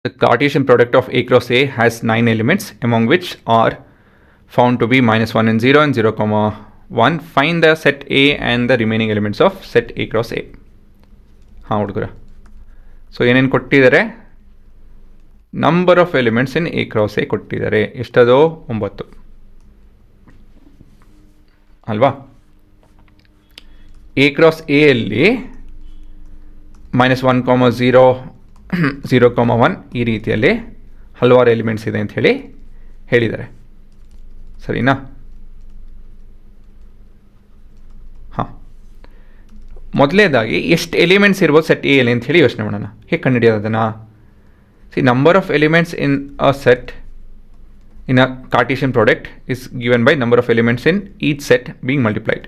The Cartesian product of A cross A has 9 elements, among which are found to be -1 and 0 and 0, 1. Find the set A and the remaining elements of set A cross A. ಹಾಂ ಹುಡುಗರ, so ಏನೇನು ಕೊಟ್ಟಿದ್ದಾರೆ? Number of elements in A cross A ಕೊಟ್ಟಿದ್ದಾರೆ. ಎಷ್ಟದು? 9 ಅಲ್ವಾ? A cross A ಅಲ್ಲಿ -1, 0, 0, 1 ಈ ರೀತಿಯಲ್ಲಿ ಹಲವಾರು ಎಲಿಮೆಂಟ್ಸ್ ಇದೆ ಅಂತ ಹೇಳಿದ್ದಾರೆ. ಸರಿನಾ? ಹಾಂ, ಮೊದಲನೇದಾಗಿ ಎಷ್ಟು ಎಲಿಮೆಂಟ್ಸ್ ಇರ್ಬೋದು ಸೆಟ್ ಎ ಅಲ್ಲಿ ಅಂತ ಹೇಳಿ ಯೋಚನೆ ಮಾಡೋಣ. ಹೇಗೆ ಕಂಡುಹಿಡಿಯೋದು ಅದನ್ನು? See, number of elements in a set in a Cartesian product is given by number of elements in each set being multiplied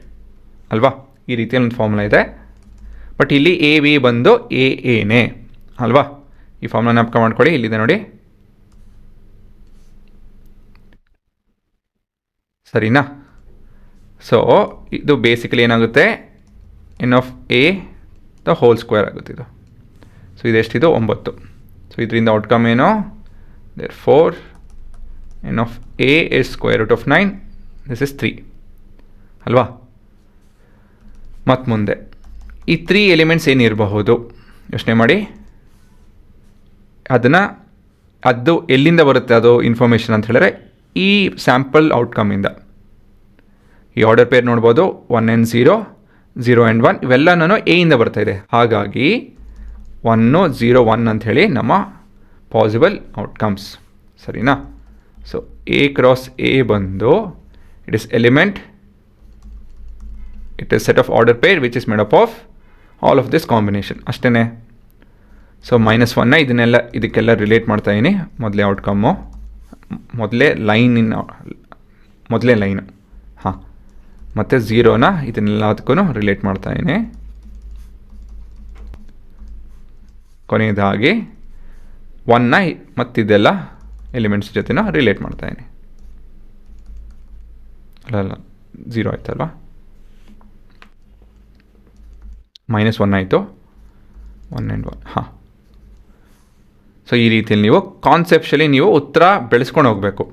ಅಲ್ವಾ? ಈ ರೀತಿಯಲ್ಲಿ ಒಂದು ಫಾರ್ಮುಲಾ ಇದೆ. ಬಟ್ ಇಲ್ಲಿ ಎ ಬಿ ಬಂದು ಎನೇ ಅಲ್ವಾ? ಈ ಫಾರ್ಮ್ನ ಜ್ಞಾಪಕ ಮಾಡ್ಕೊಳ್ಳಿ. ಇಲ್ಲಿದೆ ನೋಡಿ, ಸರಿನಾ? ಸೊ ಇದು ಬೇಸಿಕಲಿ ಏನಾಗುತ್ತೆ? N of A the whole square ಆಗುತ್ತೆ ಇದು. ಸೊ ಇದೆಷ್ಟಿದು? 9. ಸೊ ಇದರಿಂದ ಔಟ್ಕಮ್ ಏನು? Therefore N of A is square root of 9. This is 3 ಅಲ್ವಾ? ಮತ್ತು ಮುಂದೆ ಈ 3 ಎಲಿಮೆಂಟ್ಸ್ ಏನಿರಬಹುದು ಯೋಚನೆ ಮಾಡಿ. ಅದು ಎಲ್ಲಿಂದ ಬರುತ್ತೆ ಅದು ಇನ್ಫಾರ್ಮೇಷನ್ ಅಂತ ಹೇಳಿದ್ರೆ ಈ ಸ್ಯಾಂಪಲ್ ಔಟ್ಕಮ್ಮಿಂದ. ಈ ಆರ್ಡರ್ ಪೇರ್ ನೋಡ್ಬೋದು, 1 and 0, 0 and 1 ಇವೆಲ್ಲನೂ ಎಯಿಂದ ಬರ್ತಾ ಇದೆ. ಹಾಗಾಗಿ 1, 0, 1 ಅಂಥೇಳಿ ನಮ್ಮ ಪಾಸಿಬಲ್ ಔಟ್ಕಮ್ಸ್. ಸರಿನಾ? ಸೊ ಎ ಕ್ರಾಸ್ ಎ ಬಂದು it is element, it is set of order pair which is made up of all of this combination ಅಷ್ಟೇ. ಸೊ -1ನ ಇದಕ್ಕೆಲ್ಲ ರಿಲೇಟ್ ಮಾಡ್ತಾ ಇದ್ದೀನಿ. ಮೊದಲೇ ಔಟ್ಕಮ್ಮು, ಮೊದಲೇ ಲೈನು. ಹಾಂ, ಮತ್ತು 0ನ ಇದನ್ನೆಲ್ಲದಕ್ಕೂ ರಿಲೇಟ್ ಮಾಡ್ತಾ ಇದ್ದೀನಿ. ಕೊನೆಯದಾಗಿ 1ನ ಮತ್ತಿದೆಲ್ಲ ಎಲಿಮೆಂಟ್ಸ್ ಜೊತೆನೂ ರಿಲೇಟ್ ಮಾಡ್ತಾ ಇದ್ದೀನಿ. ಅಲ್ಲ 0 ಆಯ್ತಲ್ವಾ? -1 ಆಯಿತು, 1 and 1. ಹಾಂ, ಸೊ ಈ ರೀತಿಯಲ್ಲಿ ನೀವು ಕಾನ್ಸೆಪ್ಷಲಿ ನೀವು ಉತ್ತರ ಬೆಳೆಸ್ಕೊಂಡು ಹೋಗಬೇಕು.